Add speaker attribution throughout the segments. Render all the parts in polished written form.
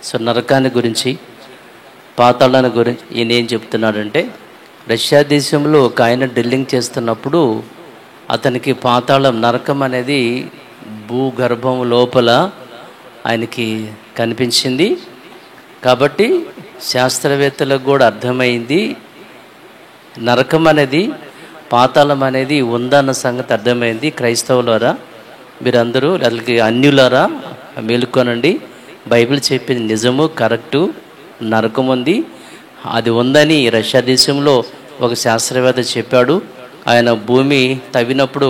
Speaker 1: So నరకాన్ని గురించి, పాతాళాన్ని గురించి ఈయన ఏం చెప్తున్నాడంటే, రష్యా దేశంలో ఒక ఆయన డ్రిల్లింగ్ చేస్తున్నప్పుడు అతనికి పాతాళం, నరకం అనేది భూగర్భం లోపల ఆయనకి కనిపించింది. కాబట్టి శాస్త్రవేత్తలకు కూడా అర్థమైంది, నరకం అనేది, పాతాళం అనేది ఉందన్న సంగతి అర్థమైంది. క్రైస్తవులారా మీరందరూ, అలాగే అన్యులారా మేలుకొనండి, బైబిల్ చెప్పింది నిజము, కరెక్టు. నరకం ఉంది, అది ఉందని రష్యా దేశంలో ఒక శాస్త్రవేత్త చెప్పాడు. ఆయన భూమి తవ్వినప్పుడు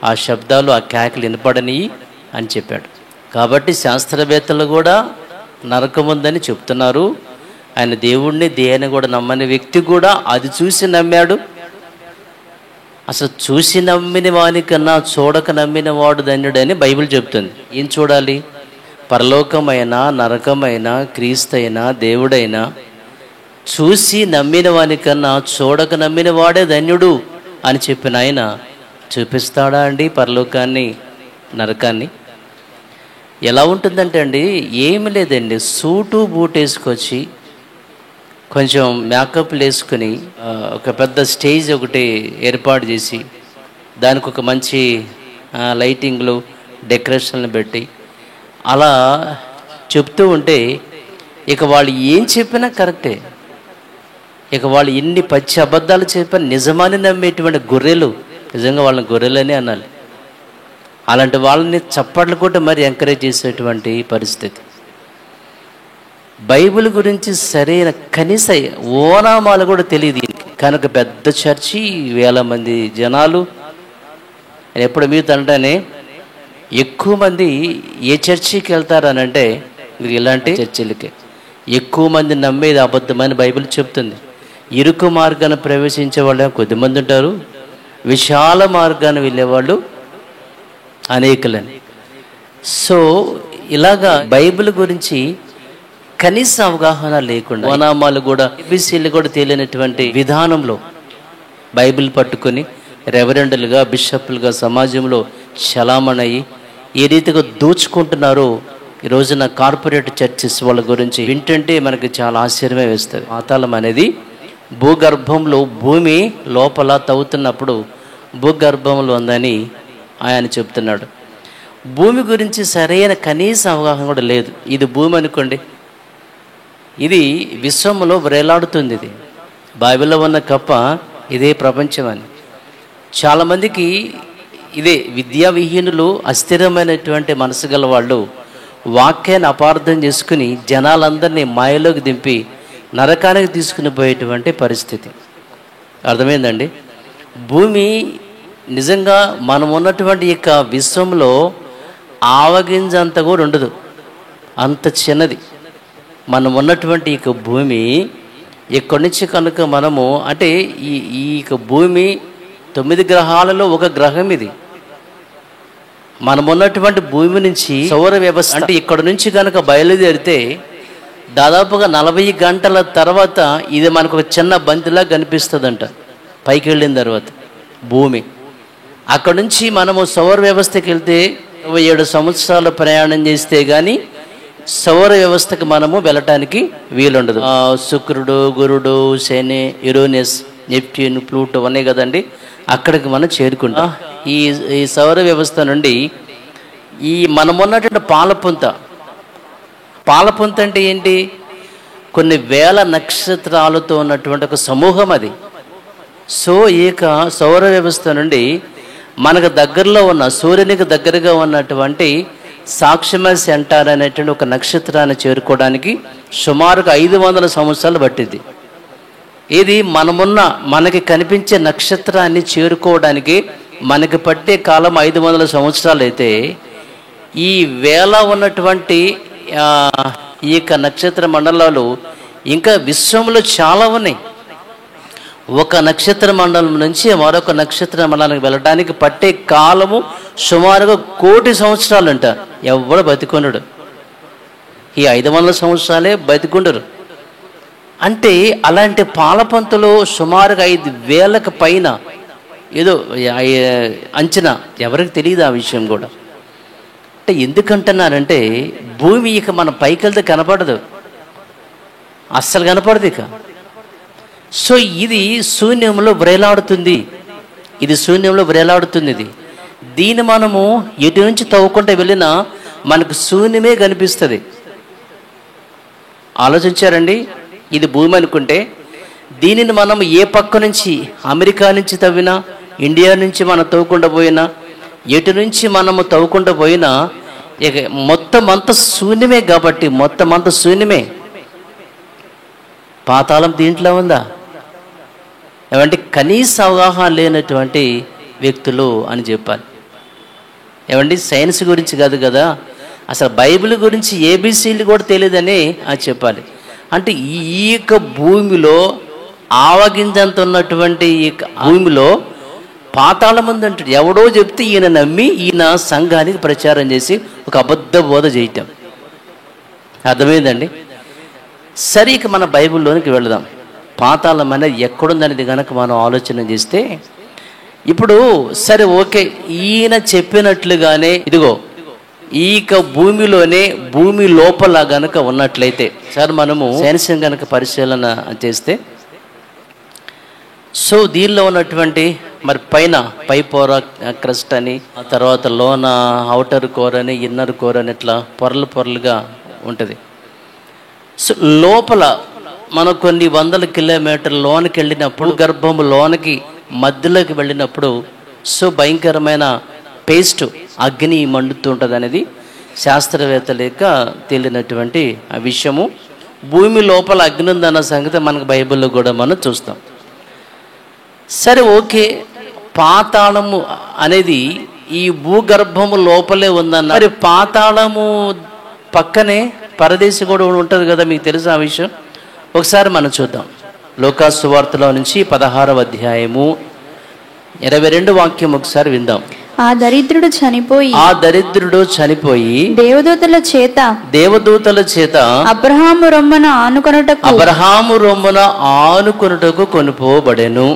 Speaker 1: ఆ శబ్దాలు, ఆ కేకలు వినపడని అని చెప్పాడు. కాబట్టి శాస్త్రవేత్తలు కూడా నరకం ఉందని చెప్తున్నారు. ఆయన దేవుణ్ణి, దేని కూడా నమ్మని వ్యక్తి కూడా అది చూసి నమ్మాడు. అసలు చూసి నమ్మిన వానికన్నా చూడక నమ్మిన వాడు ధన్యుడని బైబిల్ చెప్తుంది. ఏం చూడాలి? పరలోకమైన, నరకమైన, క్రీస్తైనా, దేవుడైనా చూసి నమ్మిన వానికన్నా చూడక నమ్మిన వాడే ధన్యుడు అని చెప్పిన ఆయన చూపిస్తాడా అండి పరలోకాన్ని, నరకాన్ని? ఎలా ఉంటుందంటే అండి, ఏమి లేదండి, సూటు బూట్ వేసుకొచ్చి కొంచెం మేకప్లు వేసుకుని ఒక పెద్ద స్టేజ్ ఒకటి ఏర్పాటు చేసి దానికి ఒక మంచి లైటింగ్లు, డెకరేషన్లు పెట్టి అలా చెప్తూ ఉంటే ఇక వాళ్ళు ఏం చెప్పినా కరెక్టే. ఇక వాళ్ళు ఎన్ని పచ్చి అబద్ధాలు చెప్పినా నిజమని నమ్మేటువంటి గొర్రెలు, నిజంగా వాళ్ళని గొర్రెలని అనాలి. అలాంటి వాళ్ళని చప్పట్లు కొట్టి మరి ఎంకరేజ్ చేసేటువంటి పరిస్థితి. బైబిల్ గురించి సరైన కనీస ఓనామాలు కూడా తెలియదు. కనుక పెద్ద చర్చి, 1000 మంది జనాలు. నేను ఎప్పుడు మీతో అంటానే, ఎక్కువ మంది ఏ చర్చికి వెళ్తారనంటే ఇలాంటి చర్చిలకే. ఎక్కువ మంది నమ్మేది అబద్ధమని బైబిల్ చెప్తుంది. ఇరుకు మార్గాన్ని ప్రవేశించే వాళ్ళు కొద్దిమంది ఉంటారు, విశాల మార్గాన్ని వెళ్ళేవాళ్ళు అనేకులని. సో ఇలాగా బైబిల్ గురించి కనీస అవగాహన లేకుండా, ఓనామాలు కూడా, ఏబీసీలు కూడా తెలియనటువంటి విధానంలో బైబిల్ పట్టుకొని రెవరెండులుగా, బిషప్లుగా సమాజంలో చలామణయ్యి ఏ రీతిగా దోచుకుంటున్నారో ఈ రోజున కార్పొరేట్ చర్చెస్ వాళ్ళ గురించి వింటుంటే మనకి చాలా ఆశ్చర్యమే వేస్తుంది. పాతాళం అనేది భూగర్భంలో, భూమి లోపల తవ్వుతున్నప్పుడు భూగర్భంలో ఉందని ఆయన చెప్తున్నాడు. భూమి గురించి సరైన కనీస అవగాహన కూడా లేదు. ఇది భూమి అనుకోండి, ఇది విశ్వంలో వేలాడుతుంది. ఇది బైబిల్లో ఉన్న కప్ప ఇదే ప్రపంచం అని. చాలామందికి ఇదే విద్యావిహీనులు, అస్థిరమైనటువంటి మనసు గల వాళ్ళు వాక్యాన్ని అపార్థం చేసుకుని జనాలందరినీ మాయలోకి దింపి నరకానికి తీసుకుని పోయేటువంటి పరిస్థితి. అర్థమైందండి? భూమి నిజంగా మనం ఉన్నటువంటి యొక్క విశ్వంలో ఆవగింజ అంత కూడా ఉండదు, అంత చిన్నది మనం ఉన్నటువంటి ఈ భూమి. ఇక్కడి నుంచి కనుక మనము, అంటే ఈ భూమి 9 గ్రహాలలో ఒక గ్రహం ఇది. మనం ఉన్నటువంటి భూమి నుంచి సౌర వ్యవస్థ, అంటే ఇక్కడ నుంచి కనుక బయలుదేరితే దాదాపుగా 40 గంటల తర్వాత ఇది మనకు ఒక చిన్న బంతిలా కనిపిస్తుందంట పైకి వెళ్ళిన తర్వాత భూమి. అక్కడ నుంచి మనము సౌర వ్యవస్థకి వెళ్తే 27 సంవత్సరాలు ప్రయాణం చేస్తే కానీ సౌర వ్యవస్థకు మనము వెళ్ళటానికి వీలుండదు. శుక్రుడు, గురుడు, శని, యురేనస్, నెప్ట్యూన్, ప్లూటో ఉన్నాయి కదండి, అక్కడికి మనం చేరుకుంటాం. ఈ సౌర వ్యవస్థ నుండి ఈ మనమున్నటువంటి పాలపుంత అంటే ఏంటి? కొన్ని వేల నక్షత్రాలతో ఉన్నటువంటి ఒక సమూహం అది. సో ఈ సౌర వ్యవస్థ నుండి మనకు దగ్గరలో ఉన్న, సూర్యునికి దగ్గరగా ఉన్నటువంటి సాక్షిమస్ సెంటర్ అనేటువంటి ఒక నక్షత్రాన్ని చేరుకోవడానికి సుమారుగా 500 సంవత్సరాలు పట్టింది. ఇది మనకి కనిపించే నక్షత్రాన్ని చేరుకోవడానికి మనకి పట్టే కాలం 500 సంవత్సరాలు అయితే, ఈ వేళ ఉన్నటువంటి ఈ యొక్క నక్షత్ర మండలాలు ఇంకా విశ్వంలో చాలా ఉన్నాయి. ఒక నక్షత్ర మండలం నుంచి మరొక నక్షత్ర మండలానికి వెళ్ళడానికి పట్టే కాలము సుమారుగా 1,000,000 సంవత్సరాలు అంట. ఎవడు బతికొండడు, ఈ 500 సంవత్సరాలే బతికుండరు. అంటే అలాంటి పాలపంతలో సుమారుగా 5,000కు పైన ఏదో అంచనా, ఎవరికి తెలియదు ఆ విషయం కూడా. అంటే ఎందుకంటున్నారంటే భూమి ఇక మన పైకెళ్తే కనపడదు, అస్సలు కనపడదు ఇక. సో ఇది శూన్యంలో వ్రేలాడుతుంది, ఇది శూన్యంలో వ్రేలాడుతుంది. దీన్ని మనము ఎటు నుంచి తవ్వుకుంటే వెళ్ళినా మనకు శూన్యమే కనిపిస్తుంది. ఆలోచించారండి? ఇది భూమి అనుకుంటే దీనిని మనం ఏ పక్క నుంచి, అమెరికా నుంచి తవ్వినా, ఇండియా నుంచి మనం తవ్వుకుండా పోయినా, ఎటు నుంచి మనము తవ్వుకుండా పోయినా ఇక మొత్తం అంత శూన్యమే. కాబట్టి మొత్తం అంత శూన్యమే. పాతాళం దీంట్లో ఉందా? ఏమంటే కనీస అవగాహన లేనటువంటి వ్యక్తులు అని చెప్పాలి. ఏమండి సైన్స్ గురించి కాదు కదా, అసలు బైబిల్ గురించి ఏబిసిలు కూడా తెలియదని అది చెప్పాలి. అంటే ఈ యొక్క భూమిలో ఆవగింజంత ఉన్నటువంటి ఈ భూమిలో పాతాళం ఉందంటాడు. ఎవడో చెప్తే ఈయన నమ్మి ఈయన సంఘానికి ప్రచారం చేసి ఒక అబద్ధ బోధ చేయటం. అర్థమైందండి? సరే, ఇక మన బైబిల్లోనికి వెళదాం. పాతాళం అనేది ఎక్కడుందనేది కనుక మనం ఆలోచన చేస్తే, ఇప్పుడు సరే ఓకే, ఈయన చెప్పినట్లుగానే ఇదిగో ఈక భూమిలోనే, భూమి లోపల గనక ఉన్నట్లయితే, సార్ మనము సైన్స్ గనక పరిశీలన చేస్తే, సో దీనిలో ఉన్నటువంటి మరి పై పొర క్రస్ట్ అని, ఆ తర్వాత లోన అవుటర్ కోర్ అని, ఇన్నర్ కోర్ అని, ఇట్లా పొరలుగా ఉంటుంది. సో లోపల మనం కొన్ని వందల కిలోమీటర్ల లోనికి వెళ్ళినప్పుడు, గర్భము లోనికి మధ్యలోకి వెళ్ళినప్పుడు సో భయంకరమైన పేస్ట్ అగ్ని మండుతూ ఉంటుంది అనేది శాస్త్రవేత్తలేక తేలినటువంటి ఆ విషయము. భూమి లోపల అగ్ని ఉందన్న సంగతి మనకు బైబిల్లో కూడా మనం చూస్తాం. సరే ఓకే, పాతాళము అనేది ఈ భూగర్భము లోపలే ఉందన్న, మరి పాతాళము పక్కనే పరదేశి కూడా ఉంటుంది కదా, మీకు తెలుసు ఆ విషయం. ఒకసారి మనం చూద్దాం. లూకా సువార్తలో నుంచి 16వ అధ్యాయము 22 వాక్యం ఒకసారి విందాం.
Speaker 2: ఆ దరిద్రుడు చనిపోయి దేవదూతల చేత అబ్రహాము రొమ్మున ఆనుకొనుటకు కొనుపోబడెను.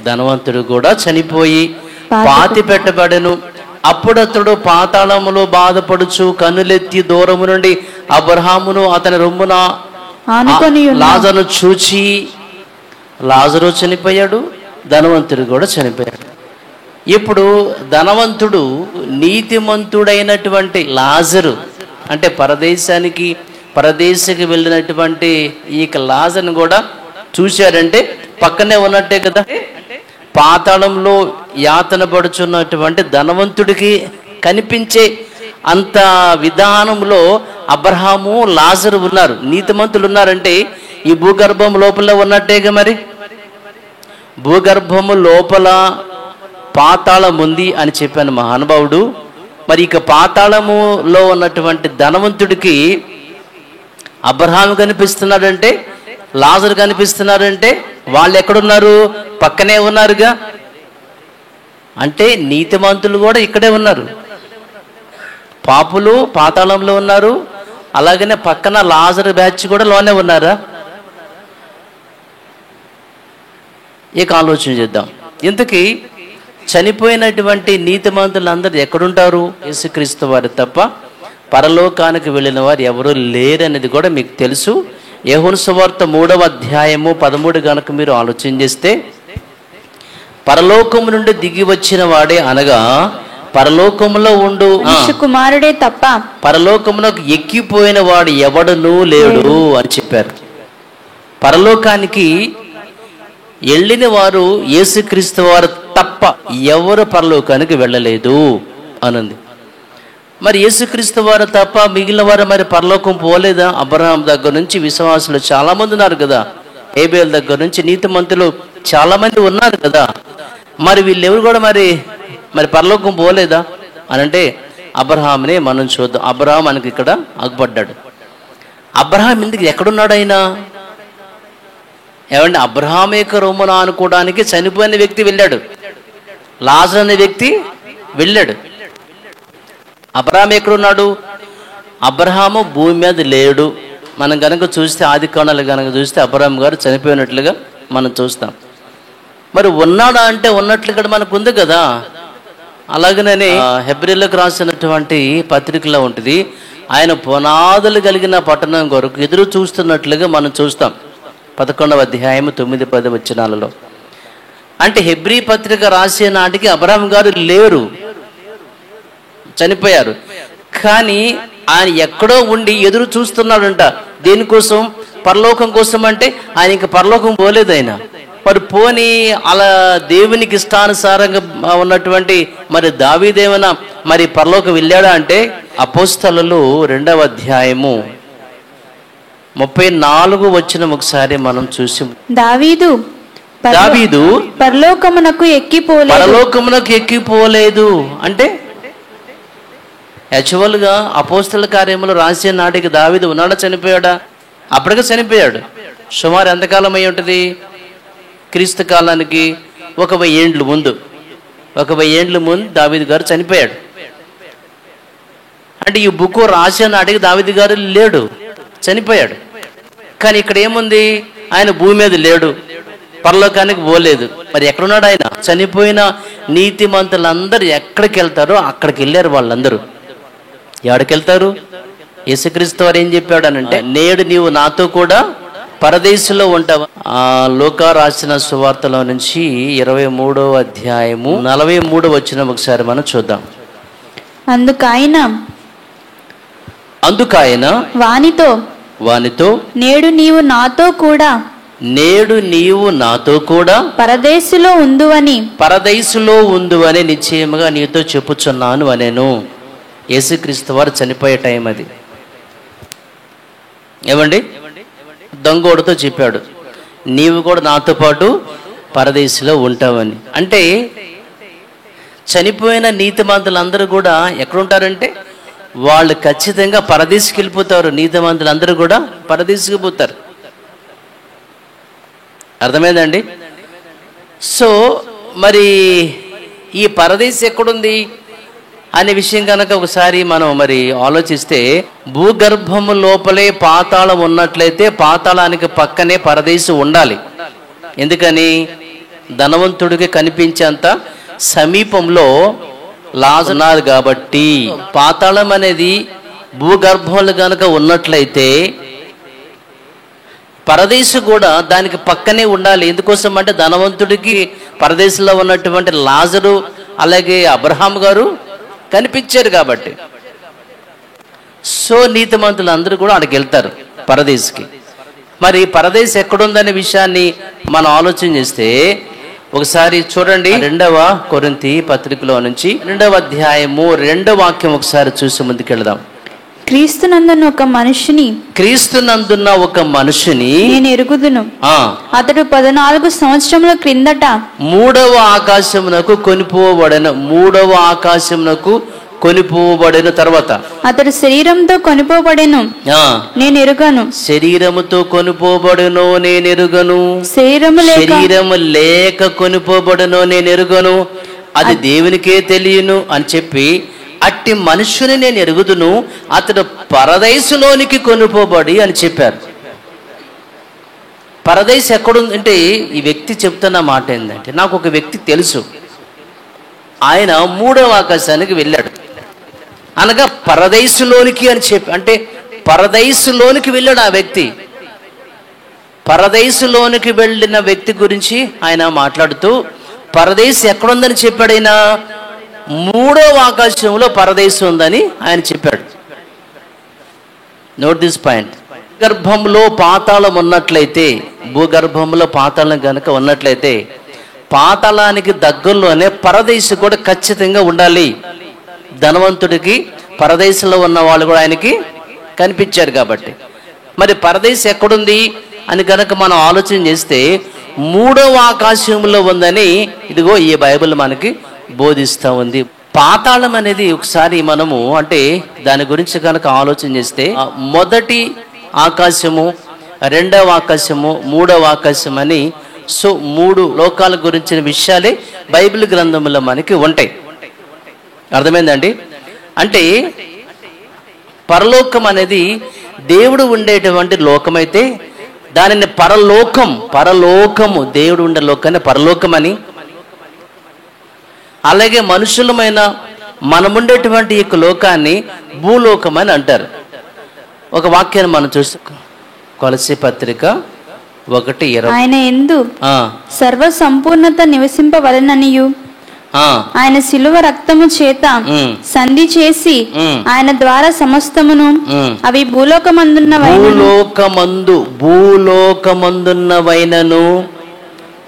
Speaker 2: ధనవంతుడు కూడా చనిపోయి పాతి పెట్టబడెను. అప్పుడతడు పాతాళములో బాధపడుచు కన్నులెత్తి దూరము నుండి అబ్రహామును అతని రొమ్మున లాజరును చూచి, లాజరు చనిపోయాడు, ధనవంతుడు కూడా చనిపోయాడు. ఇప్పుడు ధనవంతుడు నీతిమంతుడైనటువంటి లాజరు, అంటే పరదేశానికి వెళ్ళినటువంటి ఈ లాజరును కూడా చూశాడంటే పక్కనే ఉన్నట్టే కదా. పాతాళంలో యాతన పడుచున్నటువంటి ధనవంతుడికి కనిపించే అంత విధానంలో అబ్రహాము, లాజరు ఉన్నారు. నీతిమంతులు ఉన్నారంటే ఈ భూగర్భం లోపల ఉన్నట్టేగా. మరి భూగర్భము లోపల పాతాళం ఉంది అని చెప్పాను మహానుభావుడు. మరి ఇక పాతాళములో ఉన్నటువంటి ధనవంతుడికి అబ్రహాము కనిపిస్తున్నాడంటే, లాజరు కనిపిస్తున్నాడంటే వాళ్ళు ఎక్కడున్నారు? పక్కనే ఉన్నారుగా. అంటే నీతిమంతులు కూడా ఇక్కడే ఉన్నారు, పాపులు పాతాళంలో ఉన్నారు, అలాగనే పక్కన లాజరు బ్యాచ్ కూడా లోనే ఉన్నారా? ఇక ఆలోచన చేద్దాం. ఇంతకీ చనిపోయినటువంటి నీతిమంతులందరూ ఎక్కడుంటారు? యేసుక్రీస్తు వారు తప్ప పరలోకానికి వెళ్ళిన వారు ఎవరు లేరనేది కూడా మీకు తెలుసు. యోహాను సువార్త 3వ అధ్యాయము 13 కనుక మీరు ఆలోచన చేస్తే, పరలోకము నుండి దిగి వచ్చిన వాడే, అనగా పరలోకములో ఉండు కుమారుడే తప్ప
Speaker 1: పరలోకమునకు ఎక్కిపోయిన వాడు ఎవడునూ లేడు అని చెప్పారు. పరలోకానికి వెళ్ళిన వారు యేసుక్రీస్తు వారు తప్ప ఎవరు పరలోకానికి వెళ్ళలేదు అనుంది. మరి యేసుక్రీస్తు వారు తప్ప మిగిలిన వారు మరి పరలోకం పోలేదా? అబ్రహాం దగ్గర నుంచి విశ్వాసులు చాలా మంది ఉన్నారు కదా, ఏబేల్ దగ్గర నుంచి నీతిమంతులు చాలా మంది ఉన్నారు కదా. మరి వీళ్ళెవరు కూడా మరి పరలోకం పోలేదా అని అంటే అబ్రహాంనే మనం చూద్దాం. అబ్రహాం మనకి ఇక్కడ అగ్గుపడ్డాడు. అబ్రహాం ఎందుకు ఎక్కడున్నాడు? అయినా ఏమంటే అబ్రహాం యొక్క రొమ్మున ఆనుకోవడానికి చనిపోయిన వ్యక్తి వెళ్ళాడు, లాజరు అనే వ్యక్తి వెళ్ళాడు. అబ్రహాం ఎక్కడున్నాడు? అబ్రహాము భూమి మీద లేడు. మనం కనుక చూస్తే ఆది కాండాలు కనుక చూస్తే అబ్రహాం గారు చనిపోయినట్లుగా మనం చూస్తాం. మరి ఉన్నాడా అంటే ఉన్నట్లుగా మనకు ఉంది కదా. అలాగనే హెబ్రీలకు రాసినటువంటి పత్రికలో ఉంటుంది, ఆయన పునాదులు కలిగిన పట్టణం కొరకు ఎదురు చూస్తున్నట్లుగా మనం చూస్తాం 11వ అధ్యాయం 9-10 వచనాలలో. అంటే హెబ్రీ పత్రిక రాసే నాటికి అబ్రహాం గారు లేరు, చనిపోయారు. కానీ ఆయన ఎక్కడో ఉండి ఎదురు చూస్తున్నాడంట. దేనికోసం? పరలోకం కోసం. అంటే ఆయన ఇంకా పరలోకం పోలేదు. ఆయన మరి పోని అలా దేవునికి ఇష్టానుసారంగా ఉన్నటువంటి మరి దావీదేమన్నా మరి పరలోకం వెళ్ళాడా అంటే అపోస్తలులు 2వ అధ్యాయము 34 వచనం ఒకసారి మనం చూసి, దావీదు
Speaker 2: పరలోకమునకు
Speaker 1: ఎక్కిపోలేదు అంటే యాక్చువల్గా అపోస్తల కార్యములు రాసే నాటికి దావీదు ఉన్నాడా, చనిపోయాడా? అప్పటికే చనిపోయాడు. సుమారు ఎంతకాలం అయి ఉంటుంది? క్రీస్తు కాలానికి 1000 ఏండ్లు ముందు. 1000 ఏండ్ల ముందు దావీదు గారు చనిపోయాడు. అంటే ఈ బుక్ రాసే నాటికి దావీదు గారు లేడు, చనిపోయాడు. కానీ ఇక్కడ ఏముంది? ఆయన భూమి మీద లేడు, పరలోకానికి పోలేదు. మరి ఎక్కడున్నాడు ఆయన? చనిపోయిన నీతిమంతులందరూ ఎక్కడికి వెళ్తారో అక్కడికి వెళ్ళారు వాళ్ళందరూ. ఎక్కడికి వెళ్తారు? యేసుక్రీస్తు వారు ఏం చెప్పాడు అనంటే, నేడు నీవు నాతో కూడా పరదేశంలో ఉంటావు. లూకా రాసిన సువార్తలో నుంచి 23వ అధ్యాయము 43 వచనం ఒకసారి మనం చూద్దాం. అందుకాయన వానితో
Speaker 2: నేడు నీవు నాతో కూడా
Speaker 1: పరదేశులో ఉందువని నిశ్చయముగా నీతో చెప్పుచున్నాను అనేను. యేసుక్రీస్తు వారు చనిపోయే టైం అది. ఏమండి? దొంగోడుతో చెప్పాడు, నీవు కూడా నాతో పాటు పరదేశంలో ఉంటావని. అంటే చనిపోయిన నీతిమంతులందరూ కూడా ఎక్కడుంటారంటే వాళ్ళు ఖచ్చితంగా పరదేశికి వెళ్ళిపోతారు. నీతిమంతులందరూ కూడా పరదేశికి పోతారు. అర్థమైందండి? సో మరి ఈ పరదేశం ఎక్కడుంది అనే విషయం కనుక ఒకసారి మనం మరి ఆలోచిస్తే, భూగర్భము లోపలే పాతాళం ఉన్నట్లయితే పాతాళానికి పక్కనే పరదేశం ఉండాలి. ఎందుకని? ధనవంతుడికి కనిపించేంత సమీపంలో లాజరు ఉన్నారు కాబట్టి. పాతాళం అనేది భూగర్భంలో కనుక ఉన్నట్లయితే పరదేశం కూడా దానికి పక్కనే ఉండాలి. ఎందుకోసం అంటే ధనవంతుడికి పరదేశంలో ఉన్నటువంటి లాజరు అలాగే అబ్రహాం గారు కనిపించారు కాబట్టి. సో నీతిమంతులు అందరూ కూడా అక్కడికి వెళ్తారు పరదేశికి. మరి పరదేశం ఎక్కడుందనే విషయాన్ని మనం ఆలోచన చేస్తే ఒకసారి చూడండి, 2వ కొరింథీ పత్రికలో నుంచి 2వ అధ్యాయము 2వ వాక్యం ఒకసారి చూసి ముందుకెళ్దాం.
Speaker 2: క్రీస్తునందున్న
Speaker 1: ఒక మనుషుని
Speaker 2: నేను ఎరుగుదును. అతడు 14 సంవత్సరముల క్రిందట
Speaker 1: 3వ ఆకాశమునకు కొనిపోబడెను తర్వాత
Speaker 2: అతడు శరీరంతో కొనిపోబడెను, నేను ఎరుగను.
Speaker 1: శరీరముతో కొనిపోబడెను, నేను ఎరుగను. శరీరము లేక కొనిపోబడెను, నేను ఎరుగను. అది దేవునికే తెలియను అని చెప్పి, అట్టి మనుషుని నేను ఎరుగుదును, అతడు పరదేశంలోనికి కొనిపోబడి అని చెప్పారు. పరదేశం ఎక్కడుందంటే ఈ వ్యక్తి చెప్తున్న మాట ఏంటంటే, నాకు ఒక వ్యక్తి తెలుసు, ఆయన 3వ ఆకాశానికి వెళ్ళాడు. అనగా పరదేశంలోనికి అని చెప్పి, అంటే పరదేశంలోనికి వెళ్ళాడు ఆ వ్యక్తి. పరదేశంలోనికి వెళ్ళిన వ్యక్తి గురించి ఆయన మాట్లాడుతూ పరదేశం ఎక్కడుందని చెప్పాడు. ఆయన 3వ ఆకాశంలో పరదేశం ఉందని ఆయన చెప్పాడు. Note this point. గర్భంలో పాతాళం ఉన్నట్లయితే, భూగర్భంలో పాతాళం కనుక ఉన్నట్లయితే పాతాళానికి దగ్గరలోనే పరదేశం కూడా ఖచ్చితంగా ఉండాలి. ధనవంతుడికి పరదేశంలో ఉన్న వాళ్ళు కూడా ఆయనకి కనిపించారు కాబట్టి. మరి పరదేశం ఎక్కడుంది అని కనుక మనం ఆలోచన చేస్తే 3వ ఆకాశంలో ఉందని ఇదిగో ఈ బైబిల్ మనకి బోధిస్తూ ఉంది. పాతాళం అనేది ఒకసారి మనము అంటే దాని గురించి కనుక ఆలోచన చేస్తే, మొదటి ఆకాశము, 2వ ఆకాశము, 3వ ఆకాశం అని సో 3 లోకాల గురించిన విషయాలే బైబిల్ గ్రంథంలో మనకి ఉంటాయి. అర్థమైందండి? అంటే పరలోకం అనేది దేవుడు ఉండేటువంటి లోకమైతే దానిని పరలోకము దేవుడు ఉండే లోకాన్ని పరలోకం అని, అలాగే మనుషులమైన మనముండేటువంటి ఈ లోకాన్ని భూలోకం అని అంటారు. ఒక వాక్యాన్ని మనం చూసి కొలస్సీ పత్రిక 1:20
Speaker 3: ఆయన యందు సర్వ సంపూర్ణత నివసింపవలెననియు ఆయన శిలువ రక్తము చేత సంధి చేసి ఆయన ద్వారా సమస్తమును అవి
Speaker 1: భూలోకమందున్నవైనను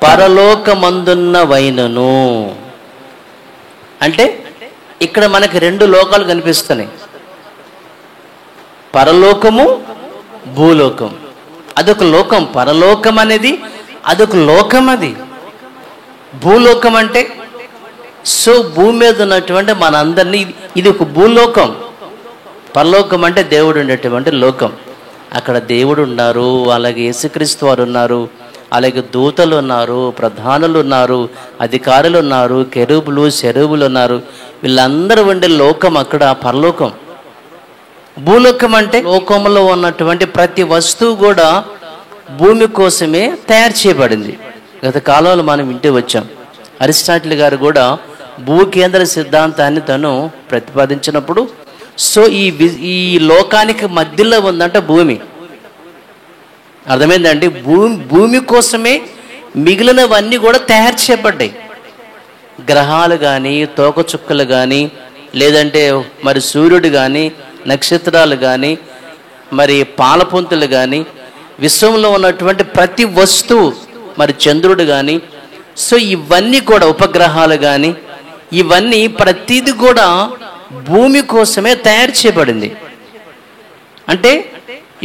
Speaker 1: పరలోకమందున్నవైనను. అంటే ఇక్కడ మనకి రెండు లోకాలు కనిపిస్తున్నాయి, పరలోకము భూలోకం. అదొక లోకం, పరలోకం అనేది అదొక లోకం. అది భూలోకం అంటే సో భూమి మీద ఉన్నటువంటి మనందరినీ ఇది ఒక భూలోకం. పరలోకం అంటే దేవుడు ఉండేటువంటి లోకం. అక్కడ దేవుడు ఉన్నారు, అలాగే యేసుక్రీస్తు వారు ఉన్నారు, అలాగే దూతలు ఉన్నారు, ప్రధానులు ఉన్నారు, అధికారులు ఉన్నారు, కెరూబులు శరూబులు ఉన్నారు. వీళ్ళందరూ ఉండే లోకం అక్కడ పరలోకం. భూలోకం అంటే లోకంలో ఉన్నటువంటి ప్రతి వస్తువు కూడా భూమి కోసమే తయారు చేయబడింది. గత కాలంలో మనం వింటూ వచ్చాం. అరిస్టాటిల్ గారు కూడా భూకేంద్ర సిద్ధాంతాన్ని తను ప్రతిపాదించినప్పుడు సో ఈ లోకానికి మధ్యలో ఉందంట భూమి. అర్థమైందండి? భూమి కోసమే మిగిలినవన్నీ కూడా తయారు చేయబడ్డాయి. గ్రహాలు కానీ, తోకచుక్కలు కానీ, లేదంటే మరి సూర్యుడు కానీ, నక్షత్రాలు కానీ, మరి పాలపుంతులు కానీ, విశ్వంలో ఉన్నటువంటి ప్రతి వస్తువు, మరి చంద్రుడు కానీ, సో ఇవన్నీ కూడా ఉపగ్రహాలు కానీ, ఇవన్నీ ప్రతిది కూడా భూమి కోసమే తయారు చేయబడింది. అంటే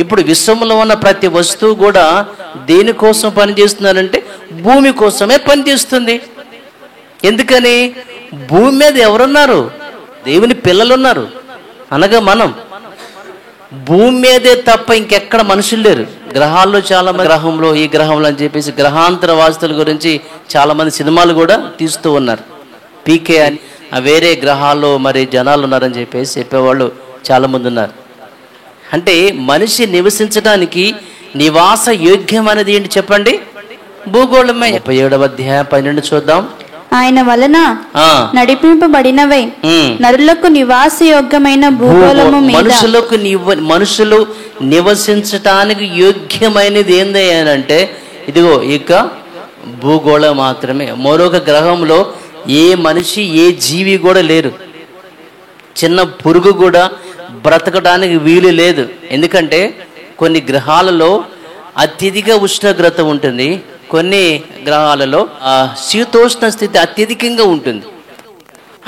Speaker 1: ఇప్పుడు విశ్వంలో ఉన్న ప్రతి వస్తువు కూడా దేనికోసం పనిచేస్తున్నారంటే భూమి కోసమే పనిచేస్తుంది. ఎందుకని? భూమి మీద ఎవరున్నారు? దేవుని పిల్లలు ఉన్నారు, అనగా మనం. భూమి మీదే తప్ప ఇంకెక్కడ మనుషులు లేరు. గ్రహాల్లో చాలా మంది గ్రహంలో ఈ గ్రహంలో అని చెప్పేసి గ్రహాంతర వాస్తుల గురించి చాలా మంది సినిమాలు కూడా తీస్తూ ఉన్నారు. పీకే అని వేరే గ్రహాల్లో మరి జనాలు ఉన్నారని చెప్పేసి చెప్పేవాళ్ళు చాలా మంది ఉన్నారు. అంటే మనిషి నివసించడానికి నివాస యోగ్యం అనేది ఏంటి చెప్పండి? భూగోళమే. 37వ అధ్యాయం 12 చూద్దాం.
Speaker 3: ఆయన వలన నడిపింపబడినవై నరులకు నివాసయోగ్యమైన భూగోళము మీద
Speaker 1: మనుషులు నివసించటానికి యోగ్యమైనది ఏంది అంటే ఇదిగో ఇక భూగోళం మాత్రమే. మరొక గ్రహంలో ఏ మనిషి ఏ జీవి కూడా లేరు. చిన్న పురుగు కూడా బ్రతకడానికి వీలు లేదు. ఎందుకంటే కొన్ని గ్రహాలలో అత్యధిక ఉష్ణోగ్రత ఉంటుంది, కొన్ని గ్రహాలలో శీతోష్ణ స్థితి అత్యధికంగా ఉంటుంది.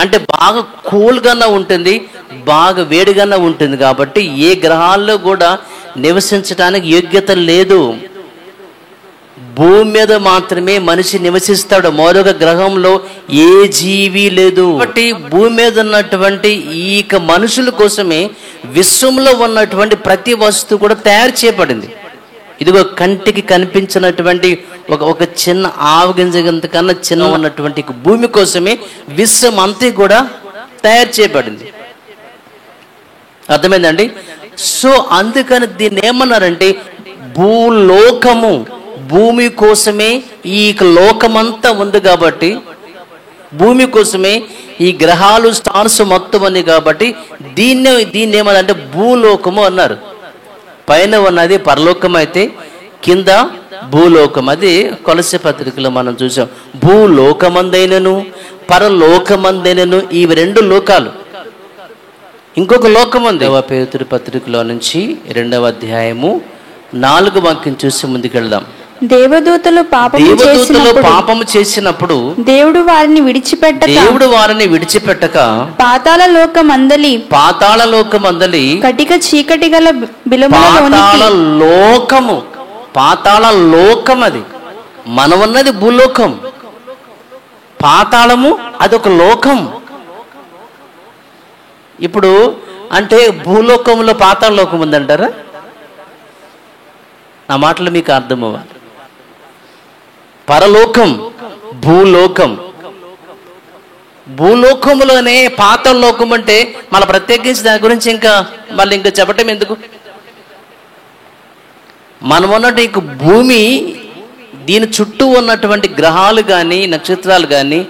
Speaker 1: అంటే బాగా కూల్గానే ఉంటుంది, బాగా వేడిగానే ఉంటుంది. కాబట్టి ఏ గ్రహాల్లో కూడా నివసించడానికి యోగ్యత లేదు. భూమి మీద మాత్రమే మనిషి నివసిస్తాడు, మరొక గ్రహంలో ఏ జీవి లేదు. కాబట్టి భూమి మీద ఉన్నటువంటి ఈ మనుషుల కోసమే విశ్వంలో ఉన్నటువంటి ప్రతి వస్తువు కూడా తయారు చేయబడింది. ఇదిగో కంటికి కనిపించినటువంటి ఒక చిన్న ఆవగింజ కన్నా చిన్న ఉన్నటువంటి భూమి కోసమే విశ్వం అంతా కూడా తయారు చేయబడింది. అర్థమైందండి? సో అందుకని దీన్ని ఏమన్నారంటే భూలోకము. భూమి కోసమే ఈ లోకమంతా ఉంది కాబట్టి, భూమి కోసమే ఈ గ్రహాలు స్టార్స్ మొత్తం ఉంది కాబట్టి దీన్ని ఏమన్నారంటే భూలోకము అన్నారు. పైన ఉన్నది పరలోకం అయితే కింద భూలోకం. అది కొలస్సీ పత్రికలో మనం చూసాం. భూలోకమందైనను పరలోకమందైనను ఇవి రెండు లోకాలు. ఇంకొక లోకం ఉంది. పేతురు పత్రికలో నుంచి 2వ అధ్యాయము 4వ వాక్యం చూసి ముందుకెళ్దాం.
Speaker 3: దేవదూతలు
Speaker 1: పాపము చేసినప్పుడు దేవుడు వారిని విడిచిపెట్టక
Speaker 3: పాతాళ
Speaker 1: లోకమందలి
Speaker 3: కటిక చీకటి గల
Speaker 1: పాతాళ లోకం అది. మనమున్నది భూలోకం, పాతాళము అదొక లోకం. ఇప్పుడు అంటే భూలోకంలో పాతాళ లోకం ఉందంటారా? నా మాటలు మీకు అర్థం అవ్వాలి. పరలోకం, భూలోకం. భూలోకంలోనే పాతాళ లోకం అంటే మళ్ళీ ప్రత్యేకించి దాని గురించి ఇంకా చెప్పటం ఎందుకు? మనం ఉన్నట్టు ఇక భూమి, దీని చుట్టూ ఉన్నటువంటి గ్రహాలు కానీ నక్షత్రాలు కానీ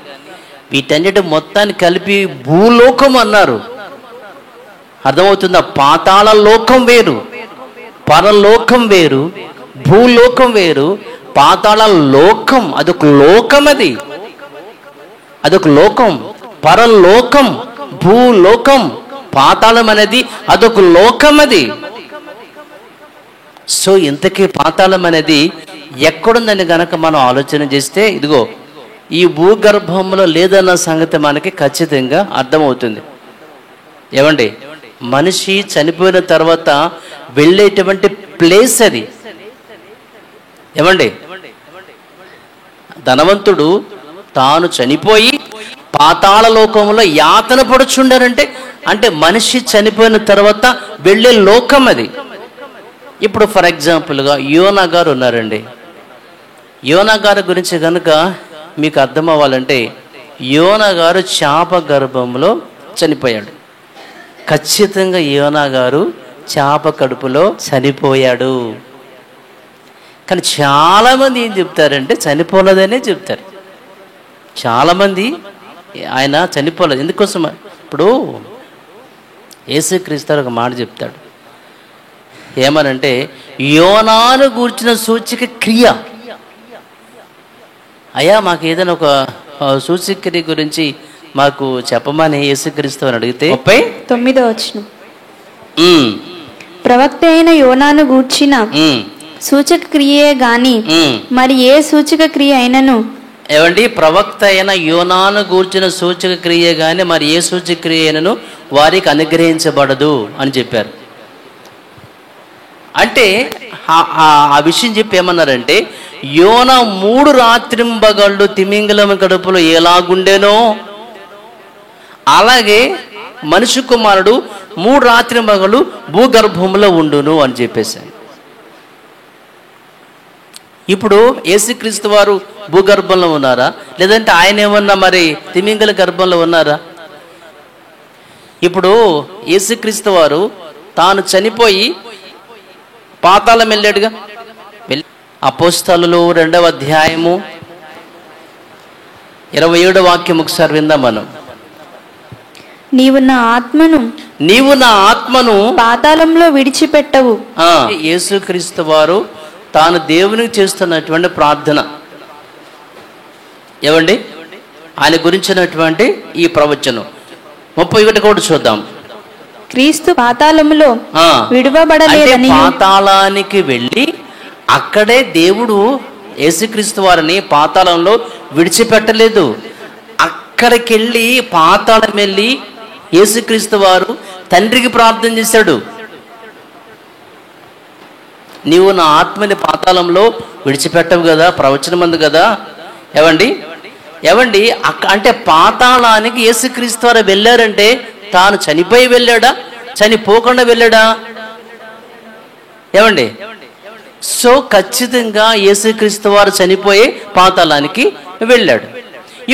Speaker 1: వీటన్నిటి మొత్తాన్ని కలిపి భూలోకం అన్నారు. అర్థమవుతుందా? పాతాళ లోకం వేరు, పరలోకం వేరు, భూలోకం వేరు. పాతాళ లోకం అదొక లోకం, అదొక లోకం. పరలోకం, భూలోకం, పాతాళం అనేది అదొక లోకం అది. సో ఇంతకీ పాతాళం అనేది ఎక్కడుందని గనక మనం ఆలోచన చేస్తే, ఇదిగో ఈ భూగర్భంలో లేదన్న సంగతి మనకి ఖచ్చితంగా అర్థమవుతుంది. ఏమండి, మనిషి చనిపోయిన తర్వాత వెళ్ళేటువంటి ప్లేస్ అది. ఏమండి, ధనవంతుడు తాను చనిపోయి పాతాళ లోకంలో యాతన పడుచుండారంటే, అంటే మనిషి చనిపోయిన తర్వాత వెళ్ళే లోకం అది. ఇప్పుడు ఫర్ ఎగ్జాంపుల్గా యోనా గారు ఉన్నారండి. యోనా గారి గురించి కనుక మీకు అర్థం అవ్వాలంటే, యోనా గారు చాప గర్భంలో చనిపోయాడు. ఖచ్చితంగా యోనా గారు చాప కడుపులో చనిపోయాడు. కానీ చాలామంది ఏం చెప్తారంటే చనిపోలేదనే చెప్తారు. చాలామంది ఆయన చనిపోలేదు. ఎందుకోసం? ఇప్పుడు యేసుక్రీస్తు ఒక మాట చెప్తాడు. ఏమనంటే, యోనాను గూర్చిన సూచక క్రియ. అయ్యా మాకు ఏదైనా ఒక సూచక క్రియ గురించి మాకు చెప్పమని యేసుక్రీస్తు అని అడిగితే
Speaker 3: 39వ వచనం, ప్రవక్త అయిన యోనాను గూర్చిన సూచక క్రియే గాని మరి ఏ సూచక క్రియ అయినను.
Speaker 1: ఏమండి, ప్రవక్త అయిన యోనాను గూర్చిన సూచక క్రియ గాని మరి ఏ సూచక క్రియ అయినను వారికి అనుగ్రహించబడదు అని చెప్పారు. అంటే ఆ విషయం చెప్పి ఏమన్నారంటే, యోనా 3 రాత్రింబగళ్ళు తిమింగలం కడుపులో ఎలాగుండేనో అలాగే మనిషి కుమారుడు 3 రాత్రింబగళ్ళు భూగర్భంలో ఉండును అని చెప్పేశారు. ఇప్పుడు యేసుక్రీస్తు వారు భూగర్భంలో ఉన్నారా, లేదంటే ఆయన ఏమన్నా మరి తిమింగల గర్భంలో ఉన్నారా? ఇప్పుడు యేసుక్రీస్తు వారు తాను చనిపోయి పాతాళం వెళ్ళాడుగా. అపోస్తలులు 2వ అధ్యాయము 27వ వాక్యం ఒకసారి విందాం మనం.
Speaker 3: నీవు నా ఆత్మను పాతాళంలో విడిచిపెట్టవు.
Speaker 1: యేసుక్రీస్తు వారు తాను దేవునికి చేస్తున్నటువంటి ప్రార్థన. ఏమండి, ఆయన గురించినటువంటి ఈ ప్రవచనం 31 కూడా చూద్దాం.
Speaker 3: క్రీస్తు పాతాళములో విడువబడలేదని,
Speaker 1: పాతాళానికి వెళ్ళి అక్కడే దేవుడు యేసుక్రీస్తు వారిని పాతాళంలో విడిచిపెట్టలేదు. అక్కడికి వెళ్ళి పాతాళం వెళ్ళి యేసుక్రీస్తు వారు తండ్రికి ప్రార్థన చేశాడు. నీవు నా ఆత్మని పాతాళంలో విడిచిపెట్టవు కదా, ప్రవచనం ఉంది కదా. ఏవండి అంటే పాతాళానికి యేసుక్రీస్తు వారు వెళ్ళారంటే తాను చనిపోయి వెళ్ళాడా, చనిపోకుండా వెళ్ళాడా? ఏమండి, సో ఖచ్చితంగా యేసుక్రీస్తు వారు చనిపోయి పాతాళానికి వెళ్ళాడు.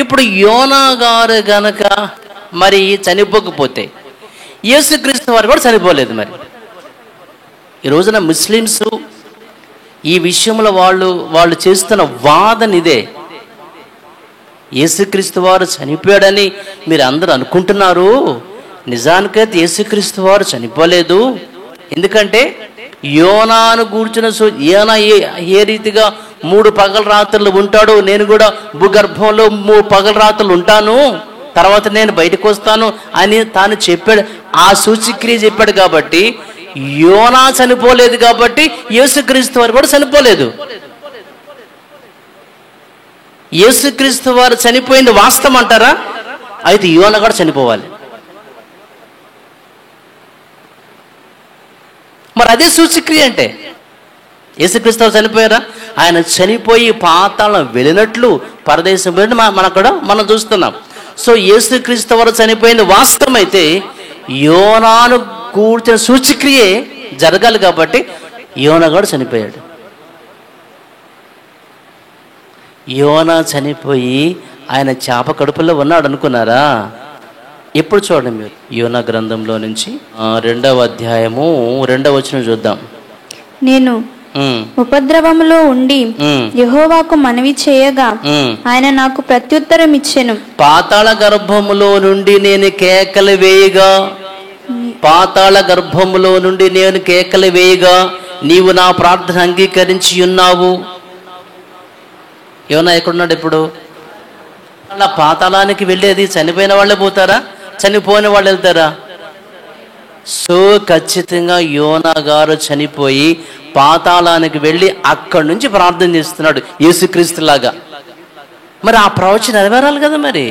Speaker 1: ఇప్పుడు యోనా గారు గనక మరి చనిపోకపోతే యేసుక్రీస్తు వారు కూడా చనిపోలేదు. మరి ఈ రోజున ముస్లిమ్స్ ఈ విషయంలో వాళ్ళు చేస్తున్న వాదన ఇదే. యేసుక్రీస్తు వారు చనిపోయాడని మీరు అందరూ అనుకుంటున్నారు. నిజానికైతే యేసుక్రీస్తు వారు చనిపోలేదు. ఎందుకంటే యోనాను గూర్చిన యోనా ఏ రీతిగా 3 పగల రాత్రులు ఉంటాడు, నేను కూడా భూగర్భంలో 3 పగల రాత్రులు ఉంటాను, తర్వాత నేను బయటకు వస్తాను అని తాను చెప్పాడు. ఆ సూచక్రియ చెప్పాడు. కాబట్టి యోనా చనిపోలేదు కాబట్టి యేసుక్రీస్తు వారు కూడా చనిపోలేదు. యేసుక్రీస్తు వారు చనిపోయింది వాస్తవం అంటారా? అయితే యోనా కూడా చనిపోవాలి. మరి అదే సూచక్రియ అంటే. యేసుక్రీస్తు వారు చనిపోయారా? ఆయన చనిపోయి పాతాళం వెళ్ళినట్లు పరదేశం వెళ్ళి మనం చూస్తున్నాం. సో యేసుక్రీస్తు వారు చనిపోయింది వాస్తవం అయితే యోనాను కూర్చిన సూచక్రియే జరగాలి. కాబట్టి యోనా కూడా చనిపోయాడు. యోనా చనిపోయి ఆయన చేప కడుపులో ఉన్నాడు అనుకున్నారా? ఎప్పుడు చూడండి మీరు యోనా గ్రంథంలో నుంచి 2వ అధ్యాయము 2వ వచనం చూద్దాం.
Speaker 3: నేను ఉపద్రవములో ఉండి యెహోవాకు మనవి చేయగా ఆయన నాకు ప్రత్యుత్తరం ఇచ్చెను.
Speaker 1: పాతాళ గర్భములో నుండి నేను కేకలు వేయగా పాతాళ గర్భములో నుండి నేను కేకలు వేయగా నీవు నా ప్రార్థన అంగీకరించి ఉన్నావు. యోనా ఎక్కడున్నాడు ఇప్పుడు? అలా పాతాళానికి వెళ్ళేది చనిపోయిన వాళ్ళే పోతారా, చనిపోయిన వాళ్ళు వెళ్తారా? సో ఖచ్చితంగా యోనా గారు చనిపోయి పాతాళానికి వెళ్ళి అక్కడి నుంచి ప్రార్థన చేస్తున్నాడు యేసుక్రీస్తులాగా. మరి ఆ ప్రవచనం నెరవేరాలి కదా. మరి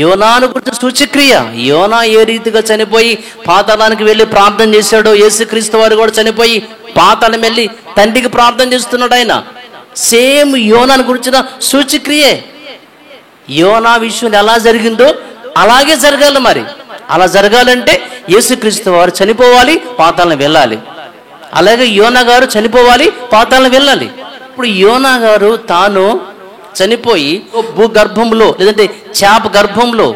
Speaker 1: యోనాను గురించి సూచక్రియ. యోనా ఏ రీతిగా చనిపోయి పాతాళానికి వెళ్ళి ప్రార్థన చేశాడో, యేసుక్రీస్తు వారు కూడా చనిపోయి పాతాళం వెళ్ళి తండ్రికి ప్రార్థన చేస్తున్నాడు. ఆయన సేమ్ యోనాను గురించిన సూచక్రియే. యోనా విషయం ఎలా జరిగిందో అలాగే జరగాలి. మరి అలా జరగాలంటే యేసుక్రీస్తు వారు చనిపోవాలి, పాతాళం వెళ్ళాలి. అలాగే యోనా గారు చనిపోవాలి, పాతాళం వెళ్ళాలి. ఇప్పుడు యోనా గారు తాను చనిపోయి భూగర్భంలో లేదంటే చేప గర్భంలో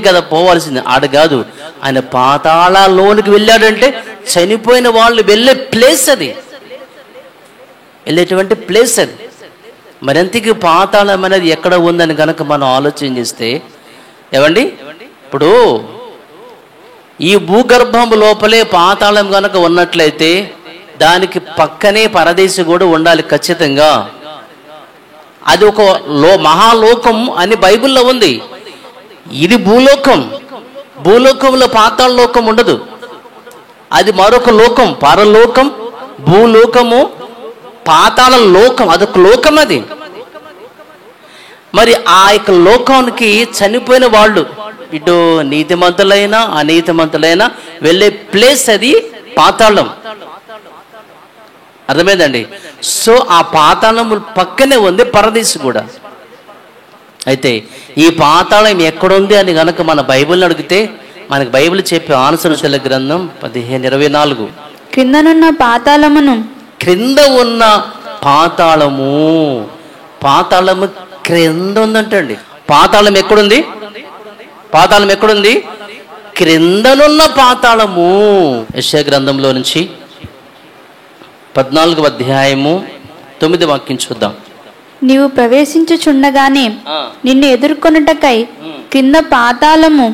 Speaker 1: కదా పోవాల్సింది. ఆడ కాదు, ఆయన పాతాళలోనికి వెళ్ళాడంటే చనిపోయిన వాళ్ళు వెళ్ళే ప్లేస్ అది, వెళ్ళేటువంటి ప్లేస్ అది. మరింతకి పాతాళం అనేది ఎక్కడ ఉందని కనుక మనం ఆలోచన చేస్తే, ఏమండి ఇప్పుడు ఈ భూగర్భం లోపలే పాతాళం కనుక ఉన్నట్లయితే దానికి పక్కనే పరదేశం కూడా ఉండాలి ఖచ్చితంగా. అది ఒక మహాలోకం అని బైబిల్లో ఉంది. ఇది భూలోకం. భూలోకంలో పాతాళ లోకం ఉండదు. అది మరొక లోకం, పరలోకం, భూలోకము, పాతాళ లోకం, అదొక లోకం అది. మరి ఆ యొక్క లోకానికి చనిపోయిన వాళ్ళు ఇటు నీతిమంతులైనా అనీతిమంతులైనా వెళ్ళే ప్లేస్ అది పాతాళం. అర్థమైందండి? సో ఆ పాతాళం పక్కనే ఉంది పరదేశం కూడా. అయితే ఈ పాతాళం ఎక్కడుంది అని కనుక మన బైబిల్ని అడిగితే మనకి బైబిల్ చెప్పే ఆన్సర్ గ్రంథం 15:24
Speaker 3: క్రిందనున్న పాతాళమును,
Speaker 1: క్రింద ఉన్న పాతాళము, పాతాళము క్రింద ఉందంటండి. పాతాళం ఎక్కడుంది? పాతాళం ఎక్కడుంది? క్రిందనున్న పాతాళము. యెషయా గ్రంథంలో నుంచి 14వ అధ్యాయము 9వ వాక్యం చూద్దాం.
Speaker 3: నీవు ప్రవేశించుచుండగానే నిన్ను ఎదుర్కొనుటకై క్రింద పాతాళము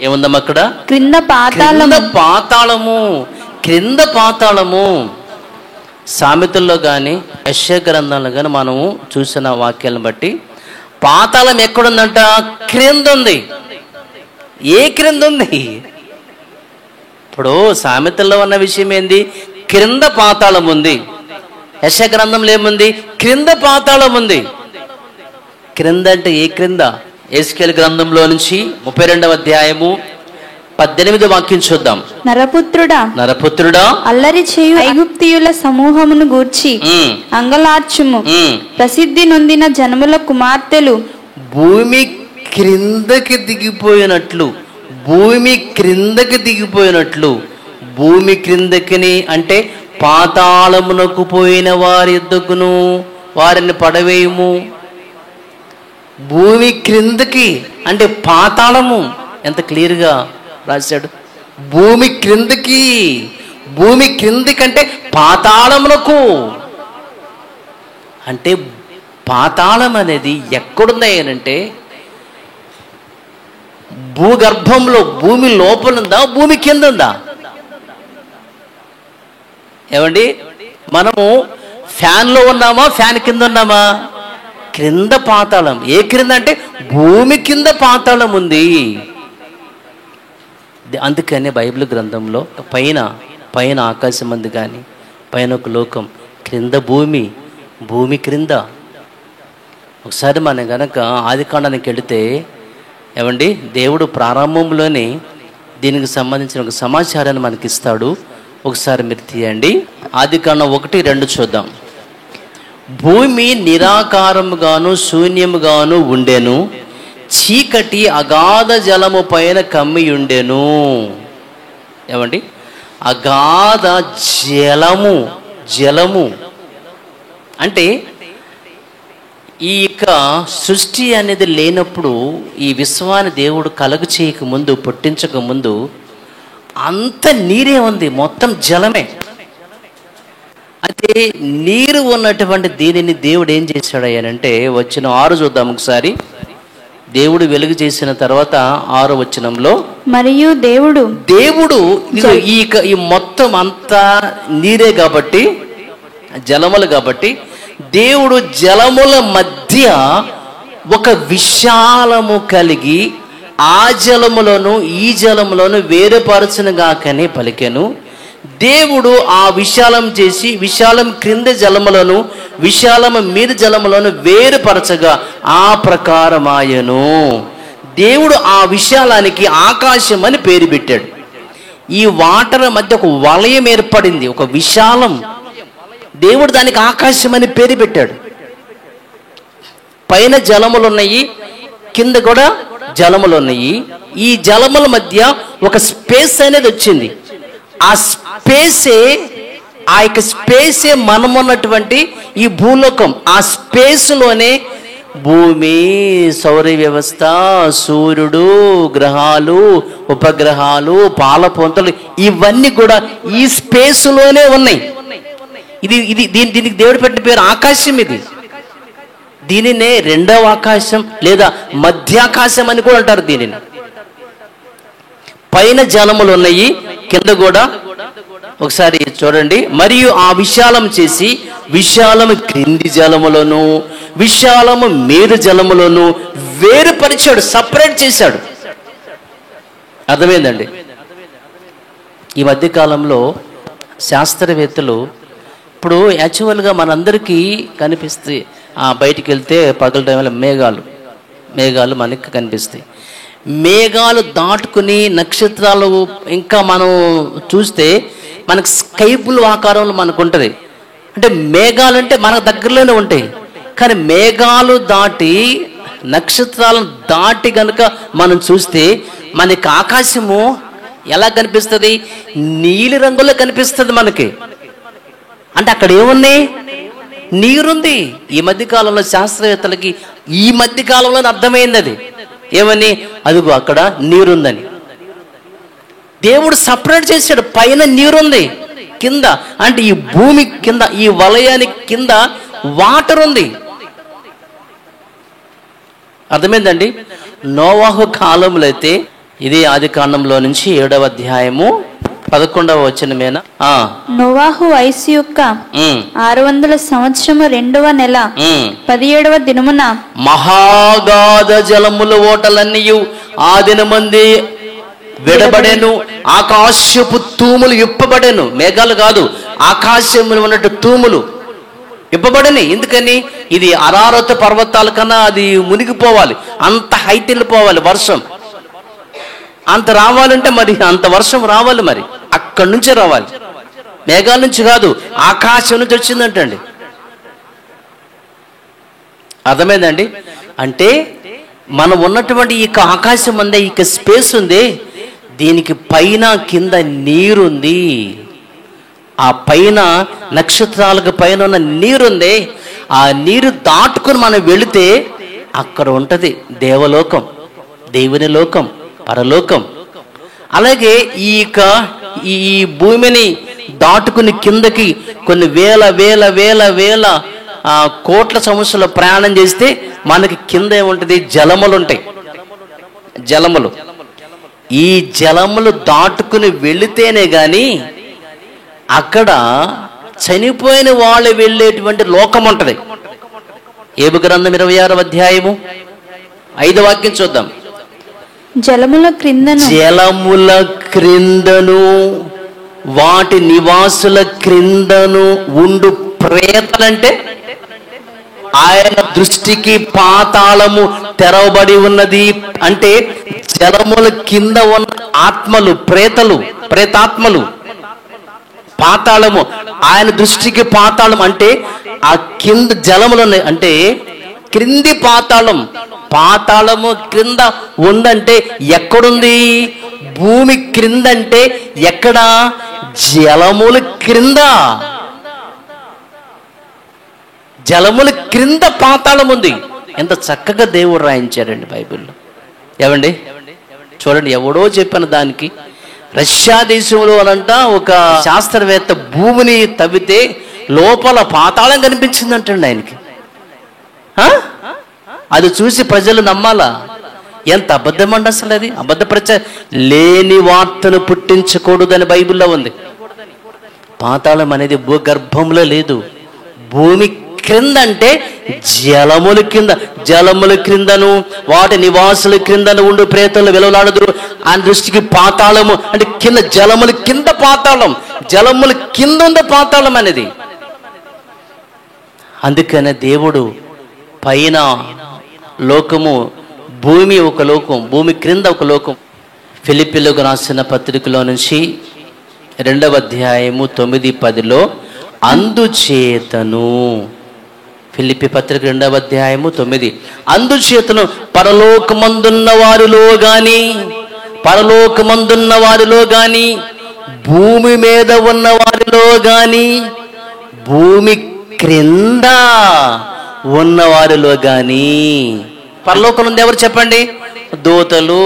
Speaker 1: ఏముందమ్మా అక్కడ?
Speaker 3: క్రింద పాతాళము,
Speaker 1: పాతాళము, క్రింద పాతాళము. సామెతల్లో కానీ యెషయా గ్రంథంలో కానీ మనము చూసిన వాక్యాలను బట్టి పాతాళం ఎక్కడుందంట? క్రింద ఉంది. ఏ క్రింద ఉంది? ఇప్పుడు సామెతల్లో ఉన్న విషయం ఏంది? క్రింద పాతాళం ఉంది. యెషయా గ్రంథంలో ఏముంది? క్రింద పాతాళం ఉంది. క్రింద అంటే ఏ క్రింద? ఎస్కేల్ గ్రంథంలో నుంచి 32వ అధ్యాయము 18వ వాక్యం చూద్దాం.
Speaker 3: నరపుత్రుడా,
Speaker 1: నరపుత్రుడా,
Speaker 3: అల్లరి చేయు ఐగుప్తీయుల సమూహమును గూర్చి అంగలార్చుము. ప్రసిద్ధి నొందిన జనముల కుమార్తెలు
Speaker 1: భూమి క్రిందకి దిగిపోయినట్లు, భూమి క్రిందకి దిగిపోయినట్లు, భూమి క్రిందకిని అంటే పాతాళమునకు పోయిన వారి యొద్దకును వారిని పడవేయము. భూమి క్రిందకి అంటే పాతాళము. ఎంత క్లియర్గా రాశాడు. భూమి క్రిందకి, భూమి క్రిందకి అంటే పాతాళమునకు. అంటే పాతాళం అనేది ఎక్కడున్నాయనంటే భూగర్భంలో, భూమి లోపల ఉందా, భూమి కింద ఉందా? ఏమండి, మనము ఫ్యాన్లో ఉన్నామా, ఫ్యాన్ కింద ఉన్నామా? క్రింద పాతాళం. ఏ క్రింద అంటే భూమి కింద పాతాళం ఉంది. అందుకనే బైబిల్ గ్రంథంలో పైన పైన ఆకాశం అంది కానీ పైన ఒక లోకం, క్రింద భూమి, భూమి క్రింద. ఒకసారి మనం కనుక ఆదికాండానికి వెళితే ఏమండి, దేవుడు ప్రారంభంలోనే దీనికి సంబంధించిన ఒక సమాచారాన్ని మనకి ఇస్తాడు. ఒకసారి మీరు తీయండి. ఆదికాండం 1:2 చూద్దాం. భూమి నిరాకారముగాను శూన్యముగాను ఉండెను, చీకటి అగాధ జలము పైన కమ్మి ఉండెను. ఏమండి, అగాధ జలము, జలము అంటే ఈ యొక్క సృష్టి అనేది లేనప్పుడు, ఈ విశ్వాన్ని దేవుడు కలుగు చేయక ముందు, పుట్టించక ముందు అంత నీరే ఉంది, మొత్తం జలమే. అయితే నీరు ఉన్నటువంటి దీనిని దేవుడు ఏం చేశాడు అంటే, వచ్చిన 6 చూద్దాం ఒకసారి. దేవుడు వెలుగు చేసిన తర్వాత 6వ వచనంలో
Speaker 3: మరియు దేవుడు
Speaker 1: ఈ మొత్తం అంతా నీరే కాబట్టి, జలములు కాబట్టి, దేవుడు జలముల మధ్య ఒక విశాలము కలిగి ఆ జలములను ఈ జలములను వేరుపరచునుగాకని పలికెను. దేవుడు ఆ విశాలం చేసి విశాలం క్రింద జలములను విశాలము మీద జలములను వేరుపరచగా ఆ ప్రకారమాయను. దేవుడు ఆ విశాలానికి ఆకాశం అని పేరు పెట్టాడు. ఈ వాటర్ మధ్య ఒక వలయం ఏర్పడింది, ఒక విశాలం. దేవుడు దానికి ఆకాశం అని పేరు పెట్టాడు. పైన జలములు ఉన్నాయి, కింద కూడా జలములు ఉన్నాయి. ఈ జలముల మధ్య ఒక స్పేస్ అనేది వచ్చింది. ఆ స్పేసే మనమున్నటువంటి ఈ భూలోకం. ఆ స్పేస్లోనే భూమి, సౌర వ్యవస్థ, సూర్యుడు, గ్రహాలు, ఉపగ్రహాలు, పాలపొంతలు ఇవన్నీ కూడా ఈ స్పేస్లోనే ఉన్నాయి. దీనికి దేవుడు పెట్టిన పేరు ఆకాశం. దీనినే రెండవ ఆకాశం లేదా మధ్యాకాశం అని కూడా అంటారు. దీనిని పైన జలములు ఉన్నాయి, కింద కూడా. ఒకసారి చూడండి. మరియు ఆ విశాలం చేసి విశాలము క్రింది జలములను విశాలము మీద జలములను వేరుపరిచాడు, సపరేట్ చేశాడు. అర్థమైందండి? ఈ మధ్యకాలంలో శాస్త్రవేత్తలు ఇప్పుడు యాక్చువల్గా మనందరికీ కనిపిస్తాయి. బయటికి వెళ్తే పగల టైంలో మేఘాలు మనకి కనిపిస్తాయి. మేఘాలు దాటుకుని నక్షత్రాలు ఇంకా మనం చూస్తే మనకు స్కై బ్లూ ఆకారంలో మనకు ఉంటుంది. అంటే మేఘాలు అంటే మన దగ్గరలోనే ఉంటాయి. కానీ మేఘాలు దాటి నక్షత్రాలను దాటి కనుక మనం చూస్తే మనకి ఆకాశము ఎలా కనిపిస్తుంది? నీలి రంగులో కనిపిస్తుంది మనకి. అంటే అక్కడ ఏమున్నాయి? నీరుంది. ఈ మధ్యకాలంలో శాస్త్రవేత్తలకి ఈ మధ్యకాలంలో అర్థమైంది. అది ఏమని? అదిగో అక్కడ నీరుందని. దేవుడు సపరేట్ చేశాడు. పైన నీరుంది, కింద అంటే ఈ భూమి కింద, ఈ వలయానికి కింద వాటర్ ఉంది. అర్థమైందండి? నోవాహు కాలంలో అయితే ఇది ఆదికాండంలో నుంచి 7వ అధ్యాయము 11వ వచనమేనా?
Speaker 3: నోవాహు వయసు యొక్క 600 సంవత్సరము 2వ నెల 17వ దినమున
Speaker 1: మహాగాధ జలముల ఓటలన్నీ ఆ దినమంది విడబడెను, ఆకాశపు తూములు ఇప్పబడెను. మేఘాలు కాదు, ఆకాశములు ఉన్నట్టు తూములు ఇప్పబడని. ఎందుకని? ఇది అరారత పర్వతాల కన్నా అది మునిగిపోవాలి, అంత హైట్ వెళ్ళిపోవాలి. వర్షం అంత రావాలంటే మరి అంత వర్షం రావాలి, మరి అక్కడి నుంచే రావాలి, మేఘాల నుంచి కాదు, ఆకాశం నుంచి వచ్చిందంటండి. అర్థమైందండి? అంటే మనం ఉన్నటువంటి ఈ ఆకాశం అందే, ఈ స్పేస్ ఉంది, దీనికి పైన కింద నీరుంది. ఆ పైన నక్షత్రాలకు పైన ఉన్న నీరుంది. ఆ నీరు దాటుకుని మనం వెళితే అక్కడ ఉంటది దేవలోకం, దేవుని లోకం, పరలోకం. అలాగే ఈ భూమిని దాటుకుని కిందకి కొన్ని వేల వేల వేల వేల కోట్ల సంవత్సరాలు ప్రయాణం చేస్తే మనకి కింద ఏముంటది? జలములు ఉంటాయి. జలములు, ఈ జలములు దాటుకుని వెళితేనే గాని అక్కడ చనిపోయిన వాళ్ళు వెళ్ళేటువంటి లోకం ఉంటది. ఏబు గ్రంథం 26వ అధ్యాయము 5వ వాక్యం చూద్దాం.
Speaker 3: జలముల క్రిందను
Speaker 1: వాటి నివాసుల క్రిందను ఉండు ప్రేతలంటే ఆయన దృష్టికి పాతాళము తెరవబడి ఉన్నది. అంటే జలముల కింద ఉన్న ఆత్మలు, ప్రేతాత్మలు, పాతాళము. ఆయన దృష్టికి పాతాళం అంటే ఆ కింద జలములు ఉన్నాయి. అంటే క్రింది పాతాళము క్రింద ఉందంటే ఎక్కడుంది? భూమి క్రింద అంటే ఎక్కడ? జలముల క్రింద. జలముల క్రింద పాతాళం ఉంది. ఎంత చక్కగా దేవుడు రాయించాడండి బైబిల్లో. ఏమండి చూడండి, ఎవడో చెప్పిన దానికి రష్యా దేశంలో అనంట ఒక శాస్త్రవేత్త భూమిని తవ్వితే లోపల పాతాళం కనిపించిందంటండి ఆయనకి. అది చూసి ప్రజలు నమ్మాలా? ఎంత అబద్ధం అండి అసలు అది. అబద్ధ ప్రచారం, లేని వార్తను పుట్టించకూడదని బైబిల్లో ఉంది. పాతాళం అనేది భూగర్భంలో లేదు, భూమి క్రింద, అంటే జలముల కింద. జలముల క్రిందను వాటి నివాసుల క్రిందను ఉండు ప్రేతలు వెలువలాడుదురు. ఆ దృష్టికి పాతాళము అంటే కింద, జలముల కింద పాతాళం, జలముల కింద ఉంది పాతాళం అనేది. అందుకనే దేవుడు పైన లోకము, భూమి ఒక లోకం, భూమి క్రింద ఒక లోకం. ఫిలిప్పీలకు రాసిన పత్రికలో నుంచి 2వ అధ్యాయము 9-10లో అందుచేతను, ఫిలిప్పీ పత్రిక 2వ అధ్యాయము 9, అందుచేతను పరలోకమందున్న వారిలో గాని, పరలోకమందున్న వారిలో గాని, భూమి మీద ఉన్న వారిలో గాని, భూమి క్రింద ఉన్న వారిలో గాని. పరలోకం ఉంది ఎవరు చెప్పండి? దూతలు,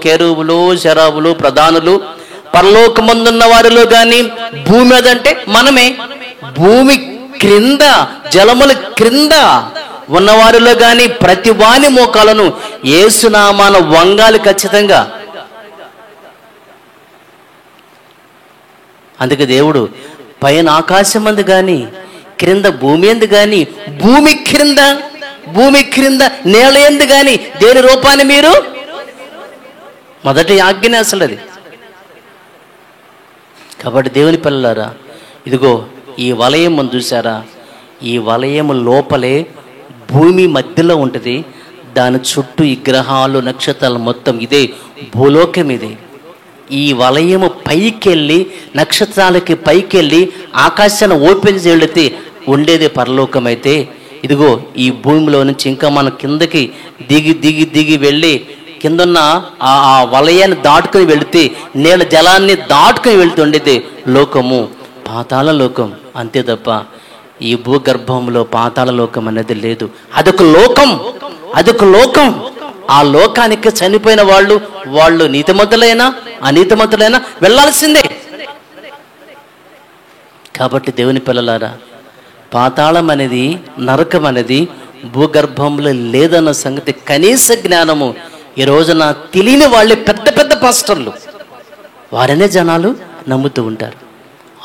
Speaker 1: కెరూబులు, శరాబులు, ప్రధానులు. పరలోకమందున్న వారిలో గాని, భూమి మీద అంటే మనమే, భూమి క్రింద, జలముల క్రింద ఉన్నవారిలో గాని ప్రతి వాని మోకాలను యేసునామాన వంగాలి ఖచ్చితంగా. అందుకే దేవుడు పైన ఆకాశం అందు గాని, క్రింద భూమి ఎందు గాని, భూమి క్రింద, భూమి క్రింద నేల ఎందు గాని దేని రూపాన్ని మీరు, మొదటి ఆజ్ఞ అసలు అది. కాబట్టి దేవుని పిల్లలారా, ఇదిగో ఈ వలయం మనం చూసారా, ఈ వలయం లోపలే భూమి మధ్యలో ఉంటుంది, దాని చుట్టూ ఈ గ్రహాలు, నక్షత్రాలు మొత్తం ఇదే భూలోకం. ఇది ఈ వలయము పైకెళ్ళి, నక్షత్రాలకి పైకెళ్ళి ఆకాశాన్ని ఓపెన్ చేస్తే ఉండేది పరలోకం. అయితే ఇదిగో ఈ భూమిలో నుంచి ఇంకా మనం కిందకి దిగి దిగి దిగి వెళ్ళి కిందన్న ఆ వలయాన్ని దాటుకుని వెళితే, నీళ్ళ జలాన్ని దాటుకుని వెళుతుండేది లోకము, పాతాళ లోకం. అంతే తప్ప ఈ భూగర్భంలో పాతాళ లోకం అనేది లేదు. అదొక లోకం, అదొక లోకం. ఆ లోకానికి చనిపోయిన వాళ్ళు నీతిమంతులైనా అనీతిమంతులైనా వెళ్ళాల్సిందే. కాబట్టి దేవుని పిల్లలారా, పాతాళం అనేది, నరకం అనేది భూగర్భంలో లేదన్న సంగతి కనీస జ్ఞానము ఈ రోజున తెలియని వాళ్ళే పెద్ద పెద్ద పాస్టర్లు, వారనే జనాలు నమ్ముతూ ఉంటారు.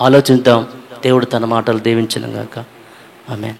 Speaker 1: ఆలోచిద్దాం. దేవుడు తన మాటలు దీవించును గాక. ఆమేన్.